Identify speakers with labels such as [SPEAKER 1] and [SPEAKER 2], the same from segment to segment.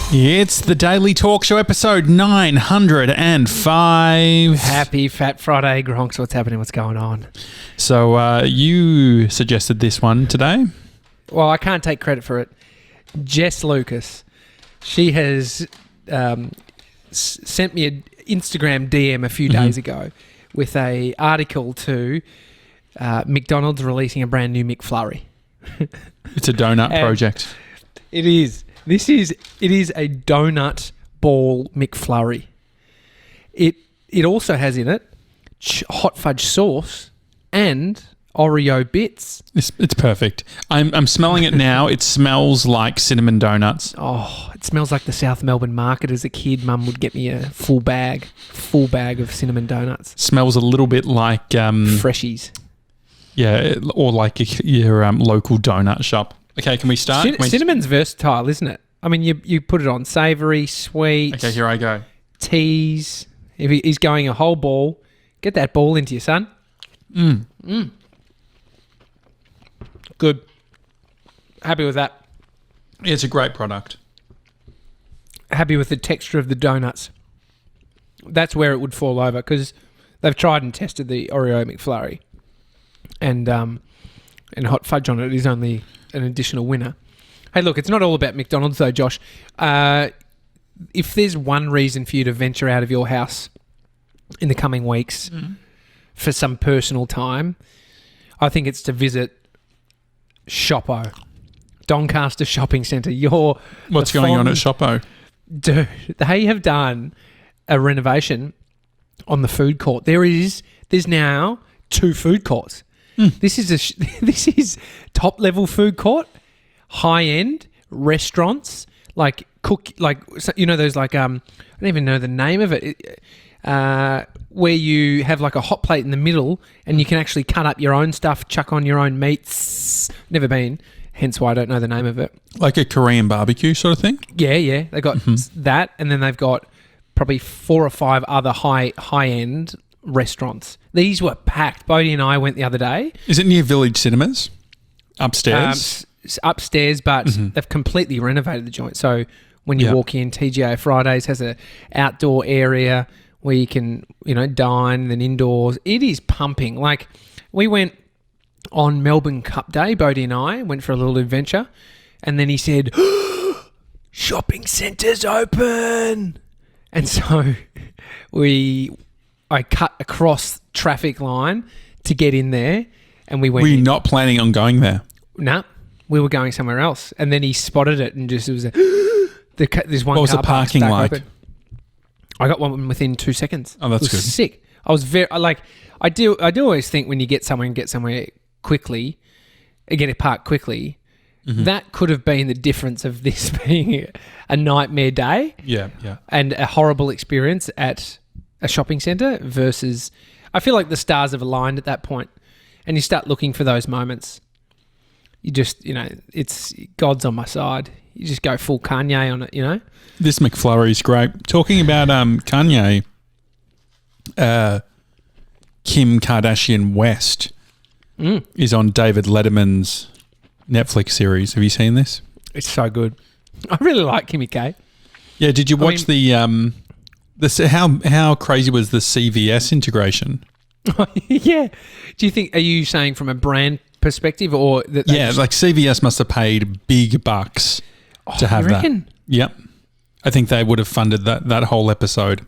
[SPEAKER 1] It's the Daily Talk Show, episode 905.
[SPEAKER 2] Happy Fat Friday, Gronks. What's happening? What's going on?
[SPEAKER 1] So you suggested this one today?
[SPEAKER 2] Well, I can't take credit for it. Jess Lucas, she has sent me an Instagram DM a few days ago with a article to McDonald's releasing a brand new McFlurry.
[SPEAKER 1] It's a donut project.
[SPEAKER 2] It is. It is a donut ball McFlurry. It also has in it hot fudge sauce and Oreo bits.
[SPEAKER 1] It's perfect. I'm smelling it now. It smells like cinnamon donuts.
[SPEAKER 2] Oh, it smells like the South Melbourne market. As a kid, Mum would get me a full bag of cinnamon donuts.
[SPEAKER 1] Smells a little bit like
[SPEAKER 2] Freshies.
[SPEAKER 1] Yeah, or like your local donut shop. Okay, can we start?
[SPEAKER 2] Cinnamon's versatile, isn't it? I mean, you put it on savoury, sweet.
[SPEAKER 1] Okay, here I go.
[SPEAKER 2] Teas. If he's going a whole ball, get that ball into you, son. Good. Happy with that.
[SPEAKER 1] Yeah, it's a great product.
[SPEAKER 2] Happy with the texture of the donuts. That's where it would fall over because they've tried and tested the Oreo McFlurry, and hot fudge on it is only an additional winner. Hey, look, it's not all about McDonald's though, Josh. If there's one reason for you to venture out of your house in the coming weeks for some personal time, I think it's to visit Shoppo, Doncaster Shopping Centre.
[SPEAKER 1] What's going on at Shoppo?
[SPEAKER 2] Dude, they have done a renovation on the food court. There's now 2 food courts. This is top level food court, high end restaurants those I don't even know the name of it. Where you have like a hot plate in the middle and you can actually cut up your own stuff, chuck on your own meats. Never been, hence why I don't know the name of it.
[SPEAKER 1] Like a Korean barbecue sort of thing?
[SPEAKER 2] Yeah. They got that, and then they've got probably 4 or 5 other high end restaurants. These were packed. Bodie and I went the other day.
[SPEAKER 1] Is it near Village Cinemas? Upstairs?
[SPEAKER 2] Upstairs, but they've completely renovated the joint. So when you walk in, TGI Fridays has a outdoor area where you can, dine, and then indoors. It is pumping. Like, we went on Melbourne Cup Day, Bodie and I went for a little adventure, and then he said, shopping centre's open. And so I cut across traffic line to get in there, and we went.
[SPEAKER 1] Were you not planning on going there?
[SPEAKER 2] No, we were going somewhere else, and then he spotted it, and just it was this one.
[SPEAKER 1] What was the parking like?
[SPEAKER 2] Open. I got one within 2 seconds.
[SPEAKER 1] Oh, that's
[SPEAKER 2] it was
[SPEAKER 1] good.
[SPEAKER 2] Sick. I was very I do always think when you get somewhere quickly, get it parked quickly. That could have been the difference of this being a nightmare day.
[SPEAKER 1] Yeah.
[SPEAKER 2] And a horrible experience at a shopping centre versus, I feel like the stars have aligned at that point, and you start looking for those moments. You just, it's God's on my side. You just go full Kanye on it,
[SPEAKER 1] This McFlurry's great. Talking about Kanye, Kim Kardashian West is on David Letterman's Netflix series. Have you seen this?
[SPEAKER 2] It's so good. I really like Kimmy K.
[SPEAKER 1] Yeah, did you watch how crazy was the CVS integration?
[SPEAKER 2] Yeah. Are you saying from a brand perspective or that?
[SPEAKER 1] Like CVS must have paid big bucks to have that. Yep. I think they would have funded that whole episode.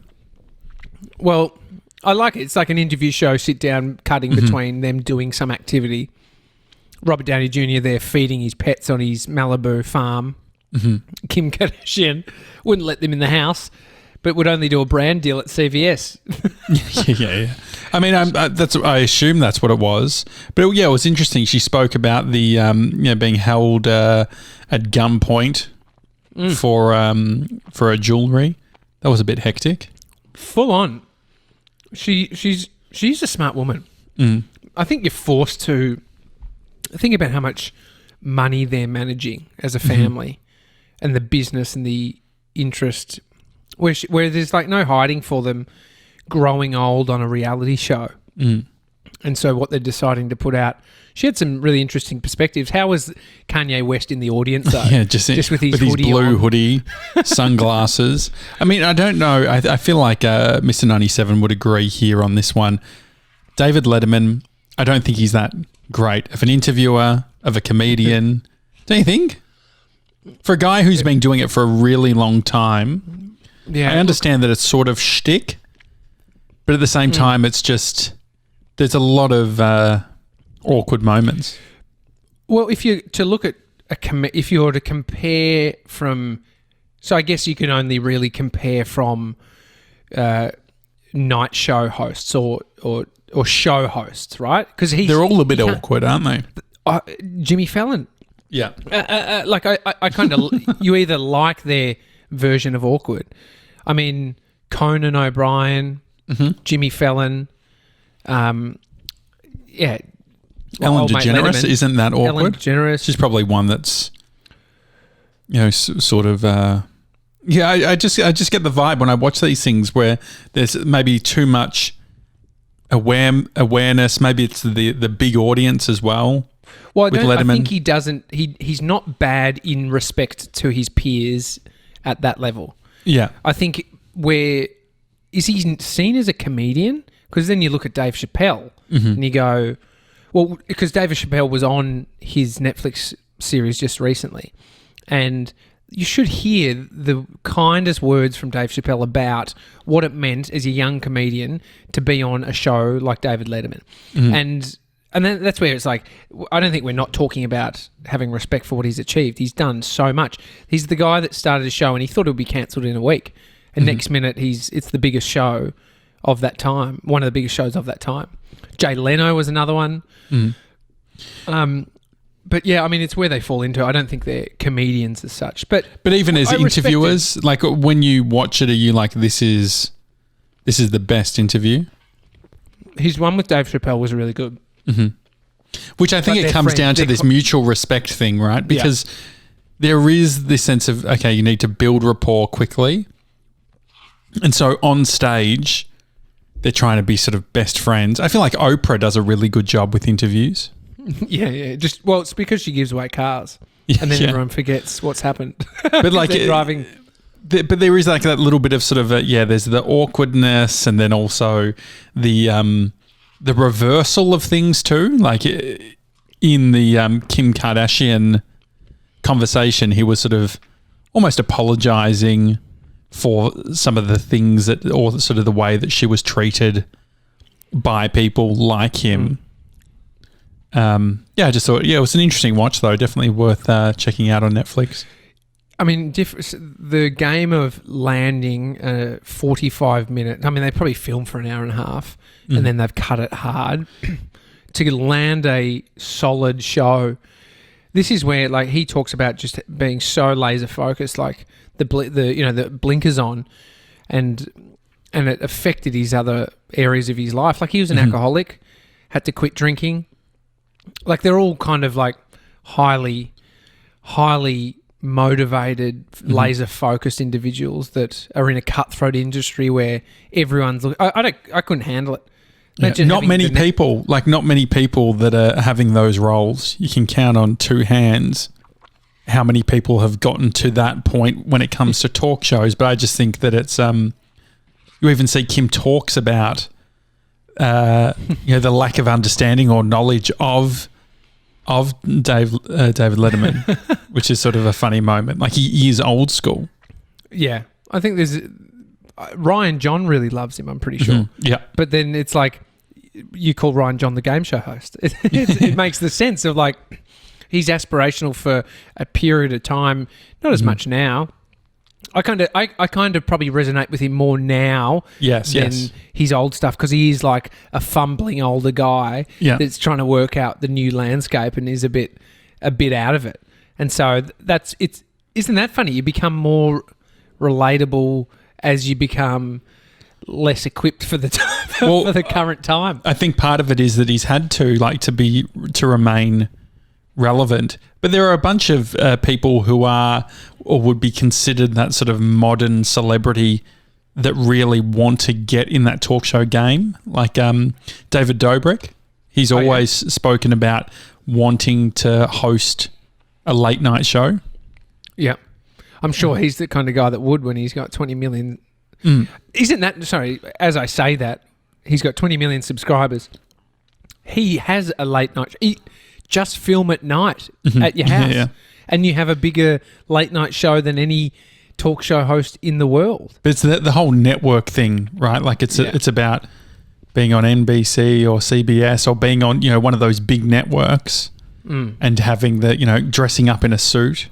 [SPEAKER 2] Well, I like it. It's like an interview show, sit down, cutting between them doing some activity. Robert Downey Jr. there feeding his pets on his Malibu farm. Kim Kardashian wouldn't let them in the house, but would only do a brand deal at CVS.
[SPEAKER 1] Yeah. I mean, I assume that's what it was. But it was interesting. She spoke about the being held at gunpoint for a jewellery. That was a bit hectic.
[SPEAKER 2] Full on. She's a smart woman. I think you're forced to think about how much money they're managing as a family, and the business and the interest, where there's like no hiding for them growing old on a reality show. And so what they're deciding to put out, she had some really interesting perspectives. How was Kanye West in the audience, though?
[SPEAKER 1] Yeah, just with his blue hoodie, sunglasses. I mean, I don't know. I feel like Mr. 97 would agree here on this one. David Letterman, I don't think he's that great of an interviewer, of a comedian. Don't you think? For a guy who's been doing it for a really long time, I understand that it's sort of shtick, but at the same time, it's just... There's a lot of awkward moments.
[SPEAKER 2] Well, if you if you were to compare from, so I guess you can only really compare from night show hosts or show hosts, right? Because
[SPEAKER 1] they're all a bit awkward, aren't they?
[SPEAKER 2] Jimmy Fallon.
[SPEAKER 1] Yeah.
[SPEAKER 2] Like I kind of you either like their version of awkward. I mean, Conan O'Brien, Jimmy Fallon.
[SPEAKER 1] Ellen DeGeneres, isn't that awkward?
[SPEAKER 2] Ellen DeGeneres.
[SPEAKER 1] She's probably one that's, sort of. I just get the vibe when I watch these things where there's maybe too much awareness. Maybe it's the big audience as well.
[SPEAKER 2] Well, I think he doesn't. He's not bad in respect to his peers at that level.
[SPEAKER 1] Yeah,
[SPEAKER 2] I think is he seen as a comedian? Because then you look at Dave Chappelle and you go, well, because Dave Chappelle was on his Netflix series just recently, and you should hear the kindest words from Dave Chappelle about what it meant as a young comedian to be on a show like David Letterman. And then that's where it's like, I don't think we're not talking about having respect for what he's achieved. He's done so much. He's the guy that started a show and he thought it would be cancelled in a week. And next minute, it's the biggest show of that time, one of the biggest shows of that time. Jay Leno was another one. But yeah, I mean, it's where they fall into. I don't think they're comedians as such. But
[SPEAKER 1] even as interviewers, like when you watch it, are you like, this is the best interview?
[SPEAKER 2] His one with Dave Chappelle was really good.
[SPEAKER 1] Which I think it comes down to this mutual respect thing, right? Because there is this sense of, okay, you need to build rapport quickly. And so on stage, they're trying to be sort of best friends. I feel like Oprah does a really good job with interviews.
[SPEAKER 2] Yeah. It's because she gives away cars, and then everyone forgets what's happened.
[SPEAKER 1] But like
[SPEAKER 2] driving,
[SPEAKER 1] but there is like that little bit of sort of there's the awkwardness, and then also the reversal of things too. Like in the Kim Kardashian conversation, he was sort of almost apologizing for some of the things that, or sort of the way that she was treated by people like him. I just thought, it was an interesting watch though. Definitely worth checking out on Netflix.
[SPEAKER 2] I mean, the game of landing a 45-minute... I mean, they probably filmed for an hour and a half and then they've cut it hard to land a solid show. This is where, like, he talks about just being so laser focused, like the blinkers on, and it affected his other areas of his life. Like, he was an alcoholic, had to quit drinking. Like, they're all kind of like highly motivated, laser focused individuals that are in a cutthroat industry where everyone's looking. I couldn't handle it.
[SPEAKER 1] Not many people that are having those roles. You can count on two hands how many people have gotten to that point when it comes to talk shows. But I just think that it's you even see Kim talks about the lack of understanding or knowledge of David Letterman, which is sort of a funny moment. Like, he is old school. Yeah,
[SPEAKER 2] I think there's Ryan John really loves him. I'm pretty sure.
[SPEAKER 1] Yeah,
[SPEAKER 2] but then it's like you call Ryan John the game show host. It makes the sense of like he's aspirational for a period of time, not as much now. I kind of probably resonate with him more now than his old stuff, because he is like a fumbling older guy that's trying to work out the new landscape and is a bit out of it. And so isn't that funny? You become more relatable as you become less equipped for the time, for the current time.
[SPEAKER 1] I think part of it is that he's had to remain relevant. But there are a bunch of people who are or would be considered that sort of modern celebrity that really want to get in that talk show game, like David Dobrik. He's always spoken about wanting to host a late night show.
[SPEAKER 2] Yeah. I'm sure he's the kind of guy that would when he's got 20 million. Isn't that, sorry, as I say that, he's got 20 million subscribers. He has a late night. Just film at night at your house.
[SPEAKER 1] Yeah.
[SPEAKER 2] And you have a bigger late night show than any talk show host in the world.
[SPEAKER 1] But it's the whole network thing, right? Like it's about being on NBC or CBS or being on, one of those big networks and having the, dressing up in a suit.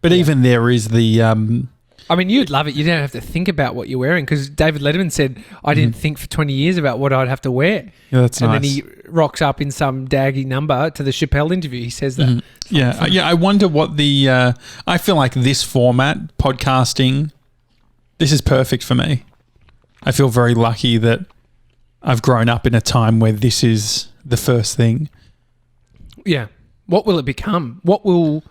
[SPEAKER 1] But even there is the...
[SPEAKER 2] I mean, you'd love it. You don't have to think about what you're wearing because David Letterman said, I didn't think for 20 years about what I'd have to wear.
[SPEAKER 1] Yeah, that's nice.
[SPEAKER 2] And then he rocks up in some daggy number to the Chappelle interview. He says that.
[SPEAKER 1] Yeah. I wonder what the... I feel like this format, podcasting, this is perfect for me. I feel very lucky that I've grown up in a time where this is the first thing.
[SPEAKER 2] Yeah. What will it become? What will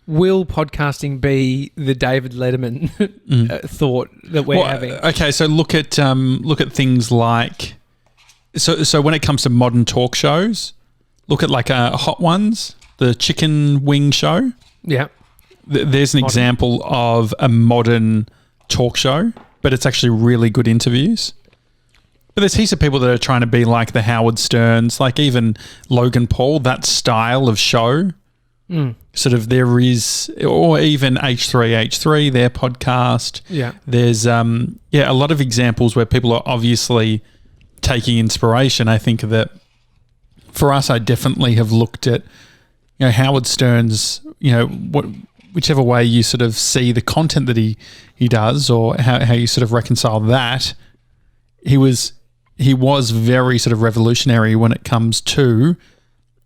[SPEAKER 2] podcasting be the David Letterman thought that we're having?
[SPEAKER 1] Okay, so look at things like so when it comes to modern talk shows, look at like Hot Ones, the chicken wing show.
[SPEAKER 2] Yeah,
[SPEAKER 1] there's an example of a modern talk show, but it's actually really good interviews. But there's heaps of people that are trying to be like the Howard Sterns, like even Logan Paul, that style of show. Sort of there is, or even H3H3, their podcast.
[SPEAKER 2] Yeah. There's,
[SPEAKER 1] a lot of examples where people are obviously taking inspiration. I think that for us, I definitely have looked at, Howard Stern's, whichever way you sort of see the content that he does or how you sort of reconcile that. He was very sort of revolutionary when it comes to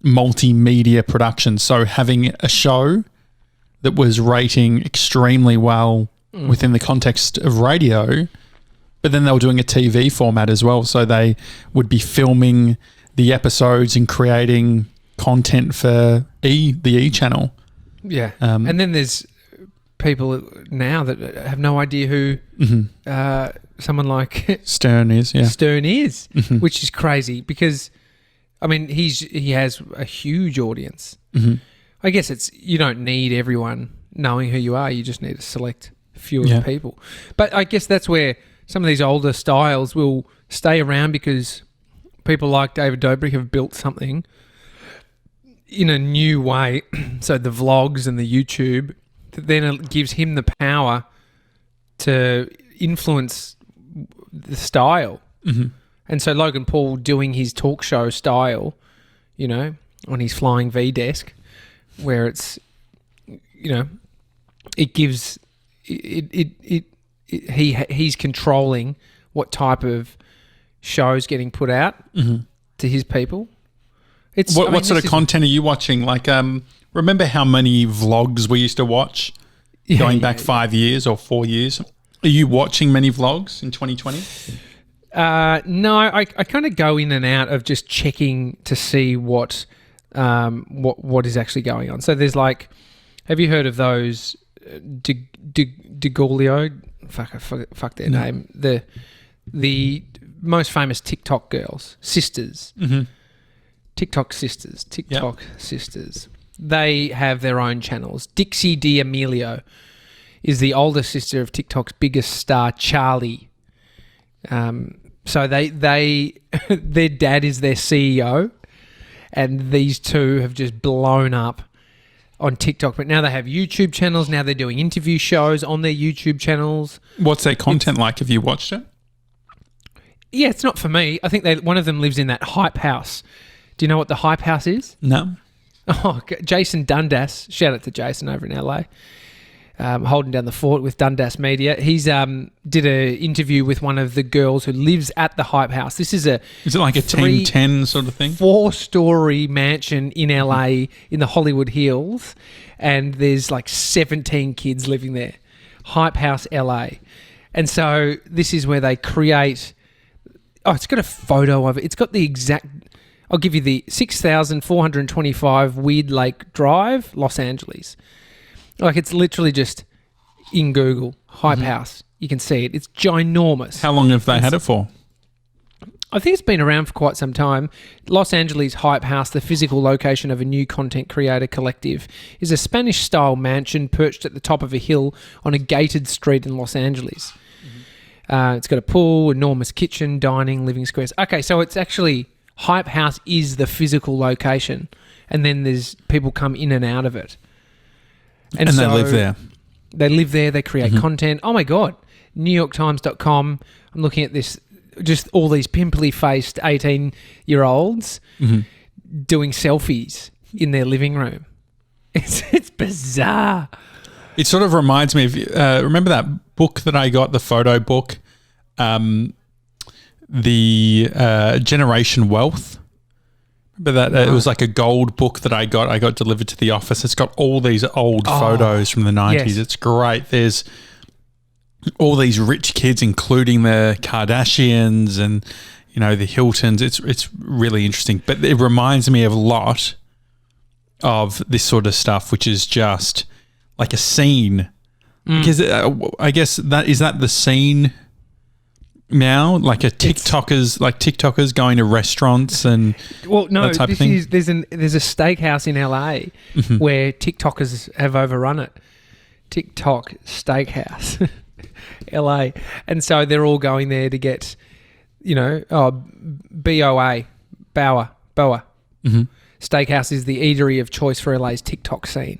[SPEAKER 1] multimedia production. So having a show that was rating extremely well within the context of radio, but then they were doing a TV format as well. So they would be filming the episodes and creating content for the E channel.
[SPEAKER 2] Yeah. And then there's people now that have no idea who someone like
[SPEAKER 1] Stern is,
[SPEAKER 2] which is crazy because I mean, he has a huge audience. I guess you don't need everyone knowing who you are. You just need a select few of the people. But I guess that's where some of these older styles will stay around because people like David Dobrik have built something in a new way. So the vlogs and the YouTube, then it gives him the power to influence the style. And so Logan Paul doing his talk show style, on his flying V desk, where it's, it gives he's controlling what type of shows getting put out to his people.
[SPEAKER 1] What sort of content are you watching? Like, remember how many vlogs we used to watch going back 5 years or 4 years? Are you watching many vlogs in 2020?
[SPEAKER 2] No, I kind of go in and out of just checking to see what is actually going on. So there's like, have you heard of those DeGolio? Fuck their name. The most famous TikTok girls, sisters. TikTok sisters. Sisters. They have their own channels. Dixie D'Amelio is the older sister of TikTok's biggest star, Charlie. So they their dad is their CEO, and these two have just blown up on TikTok. But now they have YouTube channels. Now they're doing interview shows on their YouTube channels.
[SPEAKER 1] What's their content like? Have you watched it?
[SPEAKER 2] Yeah, it's not for me. I think one of them lives in that hype house. Do you know what the hype house is?
[SPEAKER 1] No.
[SPEAKER 2] Oh, Jason Dundas. Shout out to Jason over in LA. Holding down the fort with Dundas Media. He's did an interview with one of the girls who lives at the hype house. This is
[SPEAKER 1] it like a Team 10 sort of thing?
[SPEAKER 2] 4-story mansion in LA in the Hollywood Hills, and there's like 17 kids living there. Hype House LA. And so this is where they create... Oh, it's got a photo of it. It's got the exact... I'll give you the 6,425 Weird Lake Drive, Los Angeles. Like, it's literally just in Google, Hype House. You can see it. It's ginormous.
[SPEAKER 1] How long have they had it for?
[SPEAKER 2] I think it's been around for quite some time. Los Angeles Hype House, the physical location of a new content creator collective, is a Spanish-style mansion perched at the top of a hill on a gated street in Los Angeles. It's got a pool, enormous kitchen, dining, living squares. Okay, so it's actually Hype House is the physical location, and then there's people come in and out of it.
[SPEAKER 1] And they live there.
[SPEAKER 2] They live there. They create content. Oh my God. NewYorkTimes.com. I'm looking at this. Just all these pimply-faced 18-year-olds doing selfies in their living room. It's bizarre.
[SPEAKER 1] It sort of reminds me of, remember that book that I got, the photo book, the Generation Wealth? Remember that? It was like a gold book that I got delivered to the office. It's got all these old photos from the 90s. Yes. It's great. There's all these rich kids, including the Kardashians and, you know, the Hiltons. It's really interesting. But it reminds me of a lot of this sort of stuff, which is just like a scene. Because I guess that the scene now, like TikTokers going to restaurants and that type of thing.
[SPEAKER 2] There's a steakhouse in LA where TikTokers have overrun it. TikTok Steakhouse. LA, and so they're all going there to get, BOA, Steakhouse is the eatery of choice for LA's TikTok scene.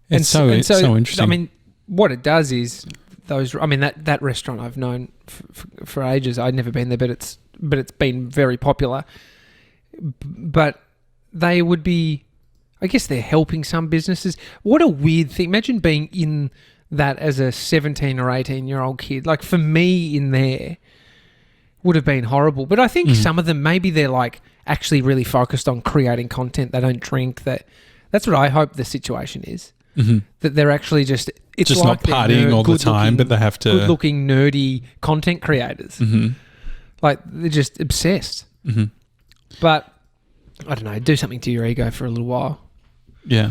[SPEAKER 1] It's so interesting.
[SPEAKER 2] I mean, what it does is that restaurant I've known for ages. I'd never been there, but it's been very popular. But they would be, I guess they're helping some businesses. What a weird thing! Imagine being in that as a 17 or 18-year-old kid. Like, for me in there would have been horrible. But I think some of them, maybe they're like actually really focused on creating content. They don't drink. That's what I hope the situation is. That they're actually just
[SPEAKER 1] like not partying all the time, but they have to
[SPEAKER 2] good-looking nerdy content creators. Like, they're just obsessed. But I don't know, do something to your ego for a little while.
[SPEAKER 1] Yeah.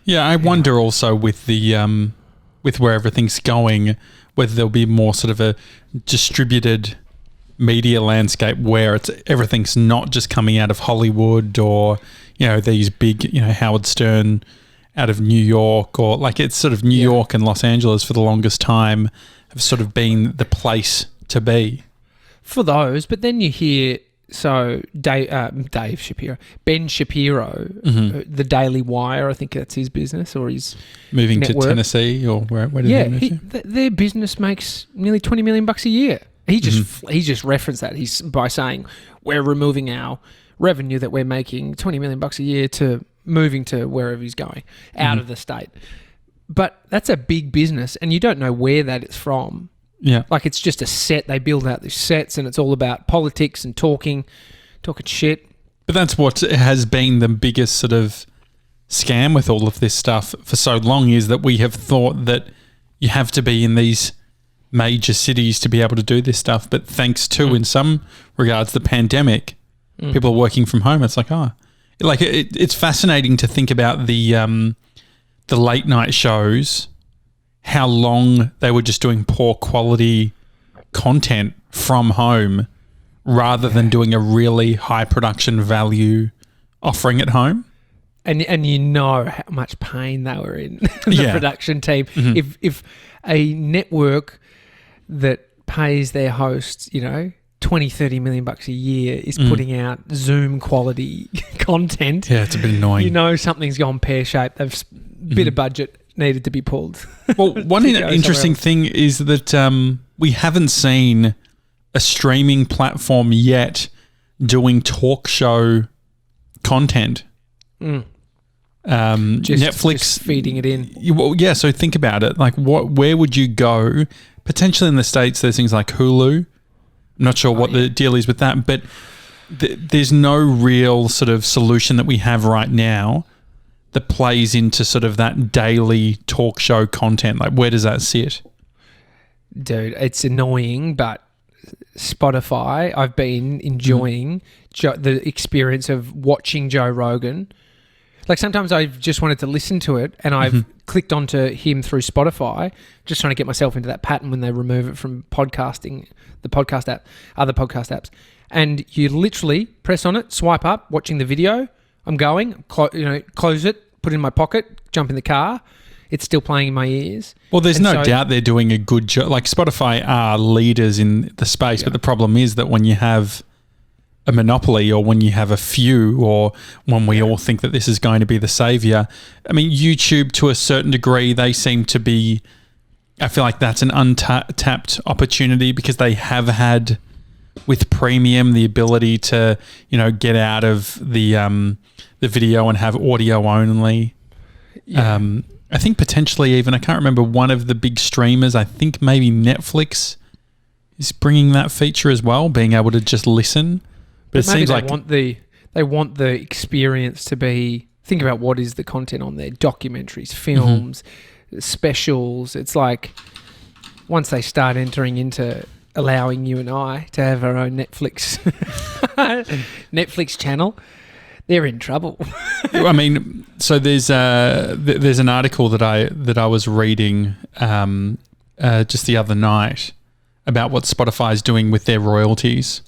[SPEAKER 1] I wonder also with the with where everything's going, whether there'll be more sort of a distributed media landscape where everything's not just coming out of Hollywood or, these big, Howard Stern out of New York, or like it's sort of New York and Los Angeles for the longest time have sort of been the place to be.
[SPEAKER 2] For those, but then you hear... So Dave Shapiro, Ben Shapiro, the Daily Wire, I think that's his business or his
[SPEAKER 1] moving
[SPEAKER 2] network.
[SPEAKER 1] to Tennessee or where did he move to?
[SPEAKER 2] Their business makes nearly $20 million a year. He just referenced that by saying we're removing our revenue that we're making $20 million a year to moving to wherever he's going out of the state. But that's a big business, and you don't know where that is from.
[SPEAKER 1] Yeah.
[SPEAKER 2] Like, it's just a set. They build out these sets and it's all about politics and talking shit.
[SPEAKER 1] But that's what has been the biggest sort of scam with all of this stuff for so long, is that we have thought that you have to be in these major cities to be able to do this stuff. But thanks to, in some regards, the pandemic, people are working from home. It's like, it's fascinating to think about the late night shows, how long they were just doing poor quality content from home rather than doing a really high production value offering at home.
[SPEAKER 2] And how much pain they were in, the production team. If a network that pays their hosts, $20-30 million a year is putting out Zoom quality content.
[SPEAKER 1] Yeah, it's a bit annoying.
[SPEAKER 2] Something's gone pear-shaped. They've bit of budget needed to be pulled.
[SPEAKER 1] Well, one interesting thing is that we haven't seen a streaming platform yet doing talk show content. Netflix
[SPEAKER 2] just feeding it in.
[SPEAKER 1] So think about it. Like, where would you go? Potentially in the States, there's things like Hulu. I'm not sure what the deal is with that, but there's no real sort of solution that we have right now that plays into sort of that daily talk show content. Like, where does that sit?
[SPEAKER 2] Dude, it's annoying, but Spotify, I've been enjoying the experience of watching Joe Rogan. Like sometimes I've just wanted to listen to it and I've clicked onto him through Spotify, just trying to get myself into that pattern when they remove it from podcasting, the podcast app, other podcast apps. And you literally press on it, swipe up, watching the video. I'm going, close it, put it in my pocket, jump in the car. It's still playing in my ears.
[SPEAKER 1] Well, there's no doubt they're doing a good job. Like Spotify are leaders in the space, but the problem is that when you have a monopoly or when you have a few or when we all think that this is going to be the savior, I mean, YouTube to a certain degree, they seem to be, I feel like that's an untapped opportunity because they have had with premium the ability to, get out of the video and have audio only. Yeah. I think potentially even, I can't remember, one of the big streamers, I think maybe Netflix is bringing that feature as well, being able to just listen. But it seems like they want the experience to be, think about what is the content on there, documentaries, films, specials. It's like once they start entering into allowing you and I to have our own Netflix channel, they're in trouble. I mean, so there's an article that I was reading just the other night about what Spotify is doing with their royalties.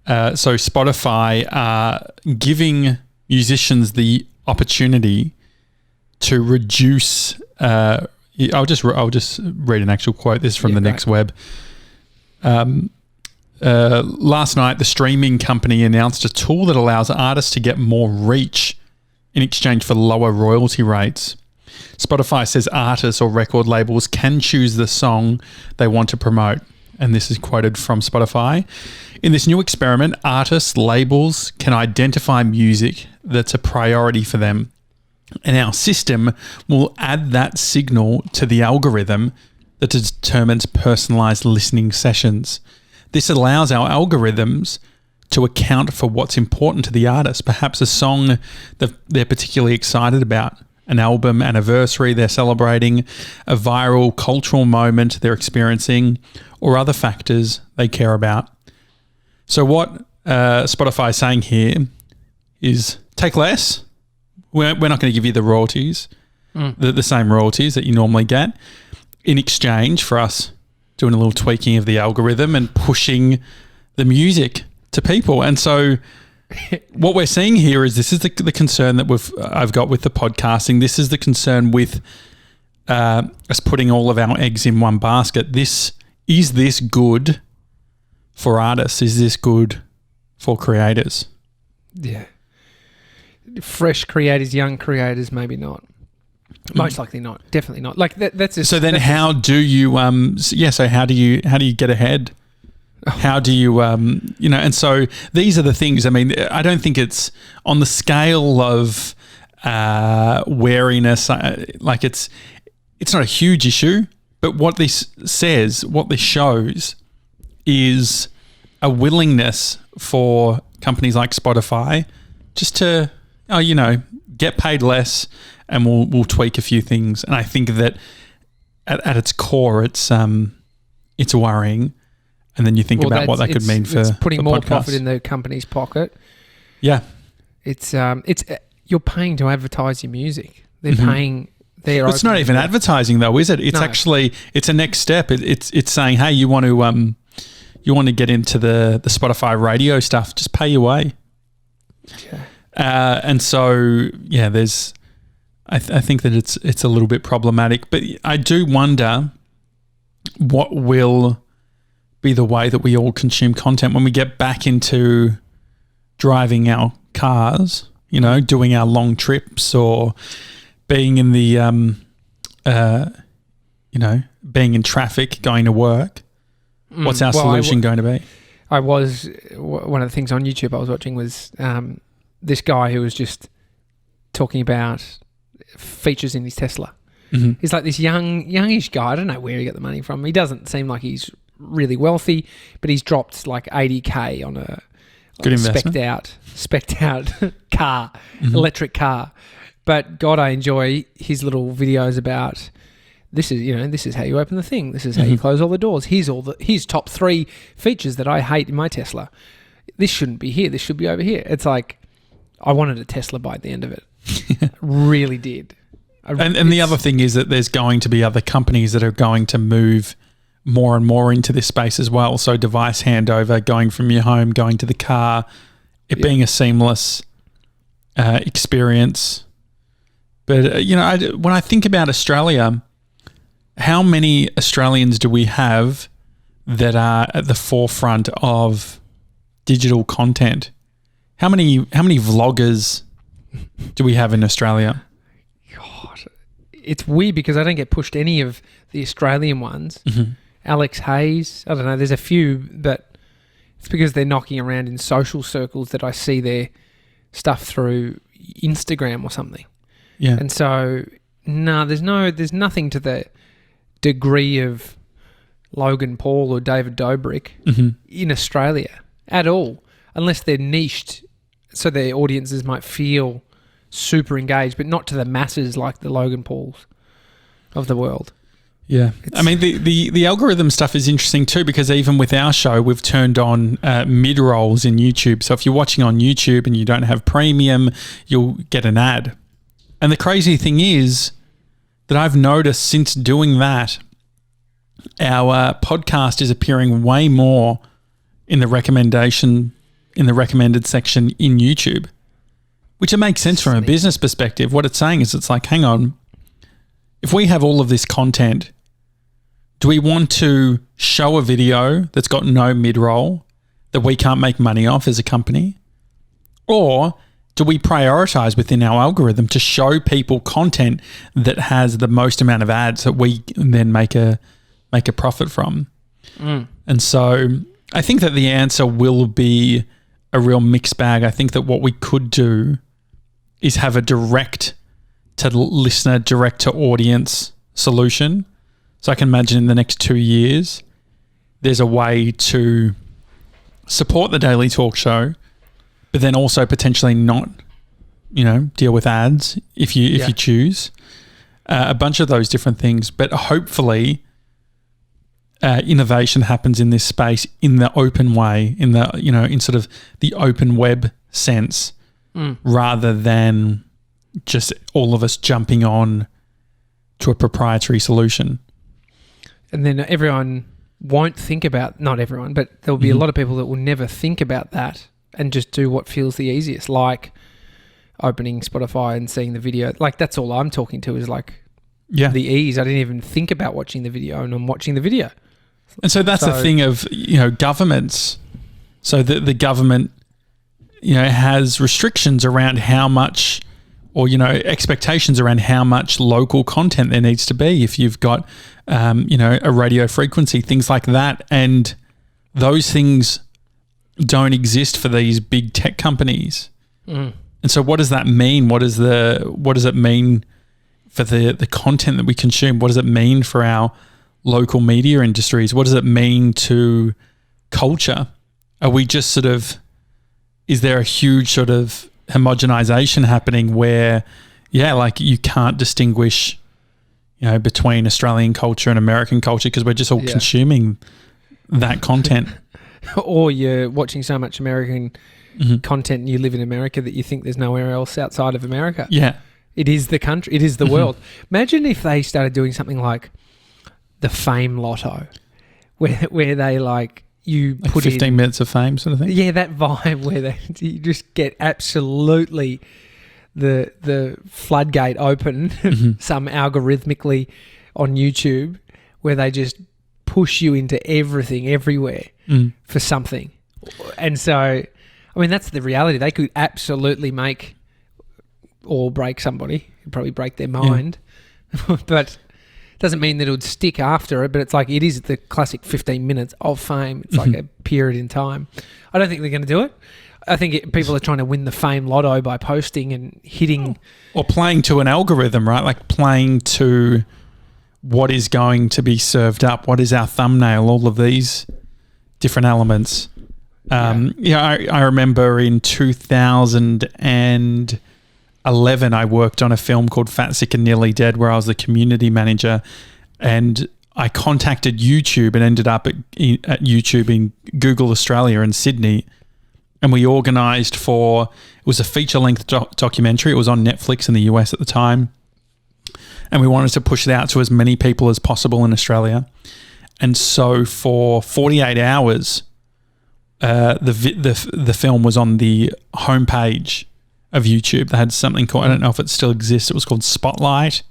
[SPEAKER 1] So Spotify are giving musicians the opportunity to reduce. I'll just read an actual quote. This is from the Next Web. Last night, the streaming company announced a tool that allows artists to get more reach in exchange for lower royalty rates. Spotify says artists or record labels can choose the song they want to promote. And this is quoted from Spotify. In this new experiment, artists, labels can identify music that's a priority for them. And our system will add that signal to the algorithm that determines personalized listening sessions. This allows our algorithms to account for what's important to the artist, perhaps a song that they're particularly excited about, an album anniversary they're celebrating, a viral cultural moment they're experiencing, or other factors they care about. So what Spotify is saying here is take less. We're not going to give you the royalties, the same royalties that you normally get, in exchange for us doing a little tweaking of the algorithm and pushing the music to people. And so what we're seeing here is this is the concern that I've got with the podcasting. This is the concern with us putting all of our eggs in one basket. Is this good for artists? Is this good for creators?
[SPEAKER 2] Yeah. Fresh creators, young creators, maybe not. Most likely not. Definitely not. Like that's a,
[SPEAKER 1] so. Then how do you? So how do you get ahead? How do you? And so these are the things. I mean, I don't think it's on the scale of wariness. Like it's not a huge issue. But what this shows, is a willingness for companies like Spotify just to, get paid less, and we'll tweak a few things. And I think that at its core, it's worrying. And then you think about what that could mean for
[SPEAKER 2] putting more
[SPEAKER 1] podcasts.
[SPEAKER 2] Profit in the company's pocket.
[SPEAKER 1] Yeah,
[SPEAKER 2] it's you're paying to advertise your music. They're paying.
[SPEAKER 1] It's not even advertising though, is it? It's actually it's a next step. It's saying, hey, you want to get into the Spotify radio stuff? Just pay your way.
[SPEAKER 2] Yeah.
[SPEAKER 1] And so there's. I think that it's a little bit problematic, but I do wonder what will be the way that we all consume content when we get back into driving our cars, doing our long trips or being in the, being in traffic, going to work. What's our solution going to be?
[SPEAKER 2] One of the things on YouTube I was watching was this guy who was just talking about features in his Tesla. Mm-hmm. He's like this youngish guy. I don't know where he got the money from. He doesn't seem like he's really wealthy, but he's dropped like $80,000 on a specced out car, electric car. But God, I enjoy his little videos about this is how you open the thing. This is how you close all the doors. Here's top 3 features that I hate in my Tesla. This shouldn't be here. This should be over here. It's like I wanted a Tesla by the end of it. Really did.
[SPEAKER 1] And the other thing is that there's going to be other companies that are going to move more and more into this space as well. So device handover, going from your home, going to the car, it being a seamless experience. But, when I think about Australia, how many Australians do we have that are at the forefront of digital content? How many vloggers do we have in Australia?
[SPEAKER 2] God, it's weird because I don't get pushed any of the Australian ones.
[SPEAKER 1] Mm-hmm.
[SPEAKER 2] Alex Hayes, I don't know. There's a few, but it's because they're knocking around in social circles that I see their stuff through Instagram or something.
[SPEAKER 1] Yeah.
[SPEAKER 2] And so, there's nothing to the degree of Logan Paul or David Dobrik in Australia at all, unless they're niched so their audiences might feel super engaged, but not to the masses like the Logan Pauls of the world.
[SPEAKER 1] Yeah. I mean, the algorithm stuff is interesting too, because even with our show, we've turned on mid-rolls in YouTube. So if you're watching on YouTube and you don't have premium, you'll get an ad. And the crazy thing is that I've noticed since doing that, our podcast is appearing way more in the recommended section in YouTube, which it makes sense from a business perspective. What it's saying is it's like, hang on, if we have all of this content, do we want to show a video that's got no mid-roll that we can't make money off as a company? Or do we prioritize within our algorithm to show people content that has the most amount of ads that we then make a profit from? And so I think that the answer will be a real mixed bag. I think that what we could do is have a direct to listener, direct to audience solution. So I can imagine in the next 2 years, there's a way to support the Daily Talk Show, but then also potentially not, deal with ads if you choose. A bunch of those different things, but hopefully innovation happens in this space in the open way, in the in sort of the open web sense, rather than just all of us jumping on to a proprietary solution.
[SPEAKER 2] And then everyone won't think about, not everyone, but there'll be a lot of people that will never think about that and just do what feels the easiest, like opening Spotify and seeing the video. Like, that's all I'm talking to is like the ease. I didn't even think about watching the video, and I'm watching the video.
[SPEAKER 1] And so that's the thing of, governments. So the government, has restrictions around how much, or, expectations around how much local content there needs to be. If you've got, a radio frequency, things like that. And those things don't exist for these big tech companies. And so what does that mean? What does it mean for the content that we consume? What does it mean for our local media industries? What does it mean to culture? Are we just is there a huge sort of homogenization happening where, you can't distinguish, between Australian culture and American culture because we're just all consuming that content.
[SPEAKER 2] Or you're watching so much American content and you live in America that you think there's nowhere else outside of America.
[SPEAKER 1] Yeah.
[SPEAKER 2] It is the country. It is the world. Imagine if they started doing something like the Fame Lotto, where they you
[SPEAKER 1] like
[SPEAKER 2] put
[SPEAKER 1] 15 minutes of fame sort of thing.
[SPEAKER 2] Yeah, that vibe where you just get absolutely the floodgate open, some algorithmically on YouTube, where they just push you into everything, everywhere for something. And so, I mean, that's the reality. They could absolutely make or break somebody, probably break their mind, but doesn't mean that it would stick after it. But it's like, it is the classic 15 minutes of fame. It's like a period in time. I don't think they're going to do it. I think people are trying to win the Fame Lotto by posting and hitting.
[SPEAKER 1] Or playing to an algorithm, right? Like playing to what is going to be served up. What is our thumbnail? All of these different elements. I remember in 2011, I worked on a film called Fat, Sick and Nearly Dead, where I was the community manager, and I contacted YouTube and ended up at YouTube in Google Australia in Sydney. And we organised it was a feature-length documentary. It was on Netflix in the US at the time. And we wanted to push it out to as many people as possible in Australia. And so for 48 hours, the film was on the homepage of YouTube. They had something called, I don't know if it still exists, it was called Spotlight.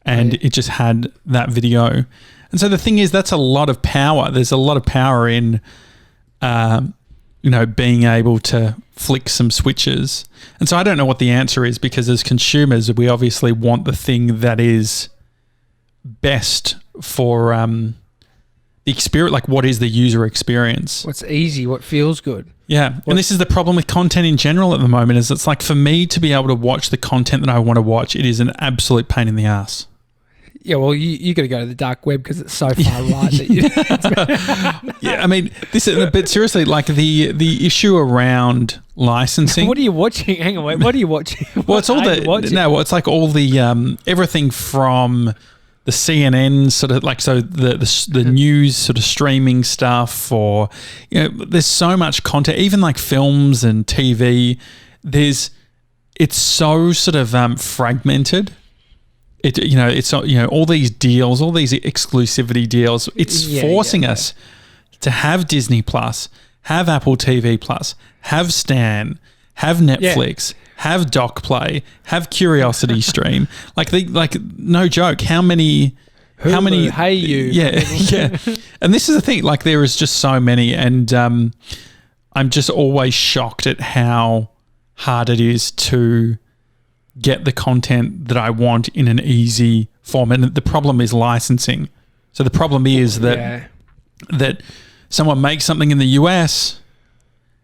[SPEAKER 1] And it just had that video. And so the thing is, that's a lot of power. There's a lot of power in, being able to flick some switches. And so I don't know what the answer is, because as consumers, we obviously want the thing that is best for the experience. Like, what is the user experience?
[SPEAKER 2] What's easy? What feels good?
[SPEAKER 1] Yeah. And this is the problem with content in general at the moment, is it's like, for me to be able to watch the content that I want to watch, it is an absolute pain in the ass.
[SPEAKER 2] Yeah, well, you got to go to the dark web because it's so far right. That
[SPEAKER 1] yeah, I mean, but seriously, like the issue around licensing.
[SPEAKER 2] What are you watching? Hang on, wait. What are you watching?
[SPEAKER 1] Well, it's all it's like all the everything from the CNN sort of like, so the news sort of streaming stuff, or there's so much content, even like films and TV. It's so sort of formatted. It's all these deals, all these exclusivity deals. It's forcing us to have Disney Plus, have Apple TV Plus, have Stan, have Netflix, have Doc Play, have Curiosity Stream. Like no joke. How many?
[SPEAKER 2] Hey you.
[SPEAKER 1] Yeah. And this is the thing. Like, there is just so many, and I'm just always shocked at how hard it is to get the content that I want in an easy form. And the problem is licensing. So the problem is that someone makes something in the US,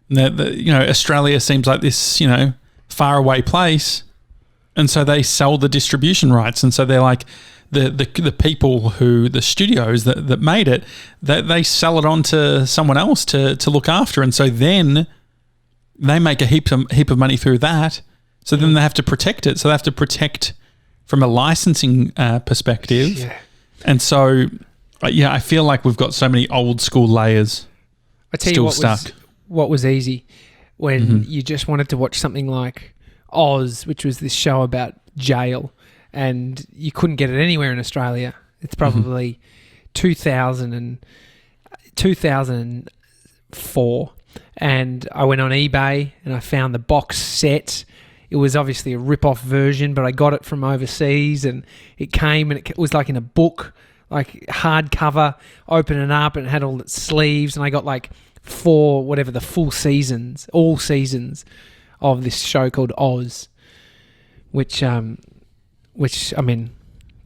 [SPEAKER 1] that Australia seems like this, faraway place, and so they sell the distribution rights. And so they're like the people the studios that made it, they sell it on to someone else to look after. And so then they make a heap of money through that. So then they have to protect it. So they have to protect from a licensing perspective.
[SPEAKER 2] Yeah.
[SPEAKER 1] And so, I feel like we've got so many old school layers still stuck.
[SPEAKER 2] What was easy when you just wanted to watch something like Oz, which was this show about jail, and you couldn't get it anywhere in Australia. It's probably 2004. And I went on eBay and I found the box set. It was obviously a rip-off version, but I got it from overseas, and it came, and it was like in a book, like hardcover, open it up, and it had all its sleeves, and I got like the full seasons, all seasons of this show called Oz, which I mean,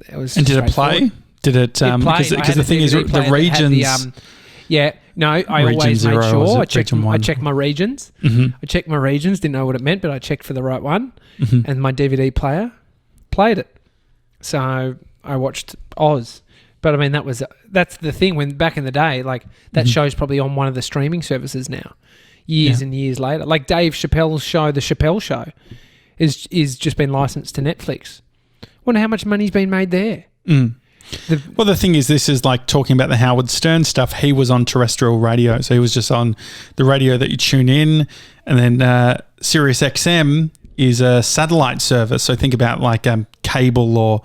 [SPEAKER 2] it was.
[SPEAKER 1] And did it play? Did it? Because the thing is, the regions.
[SPEAKER 2] I always made sure I checked my regions.
[SPEAKER 1] Mm-hmm.
[SPEAKER 2] I checked my regions, didn't know what it meant, but I checked for the right one, and my DVD player played it. So I watched Oz. But I mean, that's the thing, when back in the day, like that show's probably on one of the streaming services now, years and years later. Like Dave Chappelle's show, The Chappelle Show, is just been licensed to Netflix. Wonder how much money's been made there.
[SPEAKER 1] Mm. Well, the thing is, this is like talking about the Howard Stern stuff. He was on terrestrial radio, so he was just on the radio that you tune in, and then Sirius XM is a satellite service. So think about like cable or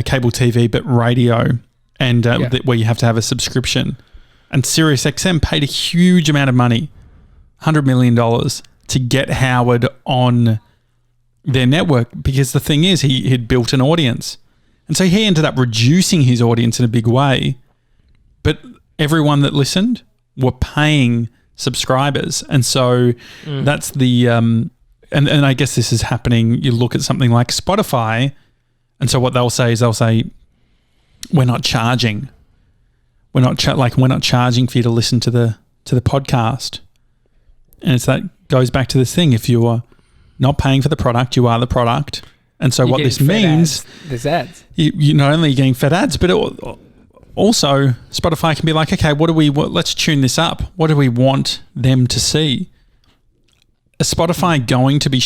[SPEAKER 1] cable TV, but radio, and where you have to have a subscription. And Sirius XM paid a huge amount of money, $100 million, to get Howard on their network, because the thing is, he had built an audience. And so he ended up reducing his audience in a big way, but everyone that listened were paying subscribers. And so that's the and I guess this is happening. You look at something like Spotify, and so what they'll say is we're not charging. We're not charging for you to listen to the podcast. And that goes back to this thing. If you're not paying for the product, you are the product. And so what this means,
[SPEAKER 2] there's ads.
[SPEAKER 1] You're not only getting fed ads, but also Spotify can be like, okay, let's tune this up. What do we want them to see? Is Spotify going to be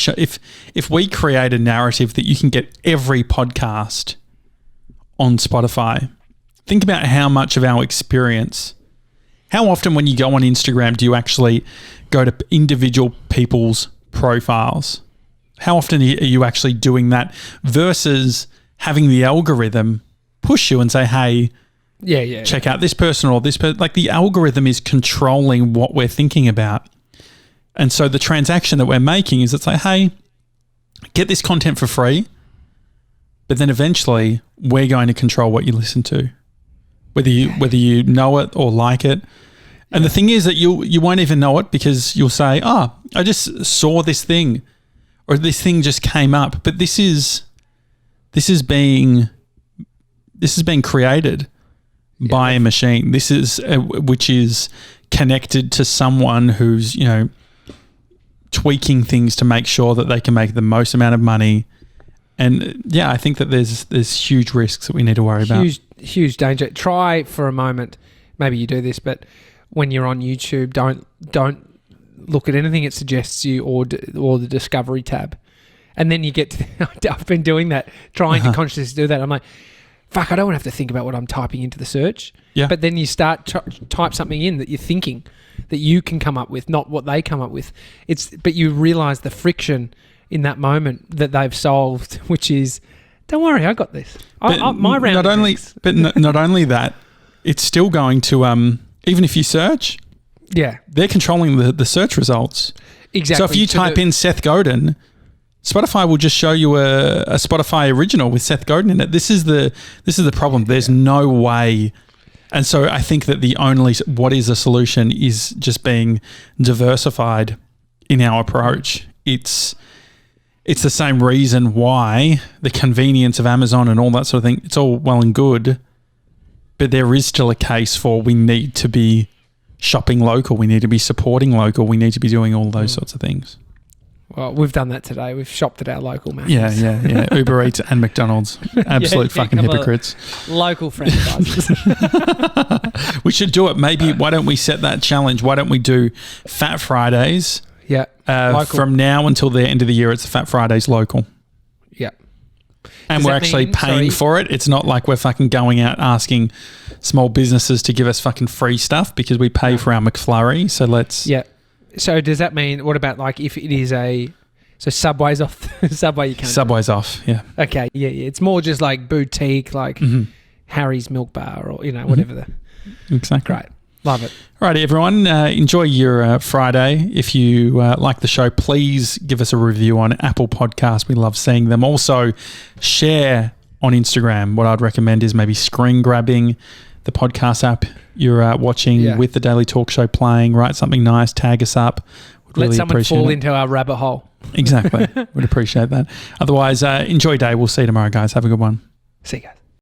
[SPEAKER 1] if we create a narrative that you can get every podcast on Spotify, think about how much of our experience, how often when you go on Instagram do you actually go to individual people's profiles? How often are you actually doing that versus having the algorithm push you and say, hey, check out this person or this person? Like the algorithm is controlling what we're thinking about. And so the transaction that we're making is it's like, hey, get this content for free, but then eventually we're going to control what you listen to, whether you know it or like it. And the thing is that you won't even know it because you'll say, oh, I just saw this thing or this thing just came up. But this is being created by a machine. This is which is connected to someone who's, tweaking things to make sure that they can make the most amount of money. And I think that there's huge risks that we need to worry about.
[SPEAKER 2] Huge danger. Try for a moment. Maybe you do this, but when you're on YouTube, don't look at anything it suggests you or the Discovery tab. And then you get to I've been doing that, trying to consciously do that. I'm like, fuck, I don't want to have to think about what I'm typing into the search.
[SPEAKER 1] Yeah.
[SPEAKER 2] But then you start type something in that you're thinking that you can come up with, not what they come up with. But you realise the friction in that moment that they've solved, which is, don't worry, I got this. My round.
[SPEAKER 1] Not only that, it's still going to even if you search, they're controlling the search results.
[SPEAKER 2] Exactly.
[SPEAKER 1] So if you type in Seth Godin, Spotify will just show you a Spotify original with Seth Godin in it. This is the problem. There's no way. And so I think that what is a solution is just being diversified in our approach. It's the same reason why the convenience of Amazon and all that sort of thing, it's all well and good, but there is still a case for we need to be shopping local. We need to be supporting local. We need to be doing all those sorts of things.
[SPEAKER 2] Well, we've done that today. We've shopped at our local Macca's.
[SPEAKER 1] Yeah. Uber Eats and McDonald's. Absolute fucking hypocrites.
[SPEAKER 2] Local franchises.
[SPEAKER 1] We should do it. Maybe, why don't we set that challenge? Why don't we do Fat Fridays?
[SPEAKER 2] Yeah.
[SPEAKER 1] From now until the end of the year, it's Fat Fridays local.
[SPEAKER 2] Yeah.
[SPEAKER 1] And we're actually paying for it. It's not like we're fucking going out asking small businesses to give us fucking free stuff because we pay for our McFlurry. So let's...
[SPEAKER 2] Yeah. So does that mean, what about like if it is so Subway's off, Subway you can't...
[SPEAKER 1] Subway's off, yeah.
[SPEAKER 2] Okay, yeah. It's more just like boutique, like Harry's Milk Bar or, whatever.
[SPEAKER 1] Exactly.
[SPEAKER 2] Great. Love it.
[SPEAKER 1] All right, everyone. Enjoy your Friday. If you like the show, please give us a review on Apple Podcasts. We love seeing them. Also, share on Instagram. What I'd recommend is maybe screen grabbing the podcast app you're watching with the Daily Talk Show playing. Write something nice. Tag us up.
[SPEAKER 2] Let someone fall into our rabbit hole.
[SPEAKER 1] Exactly. Would appreciate that. Otherwise, enjoy your day. We'll see you tomorrow, guys. Have a good one.
[SPEAKER 2] See you guys.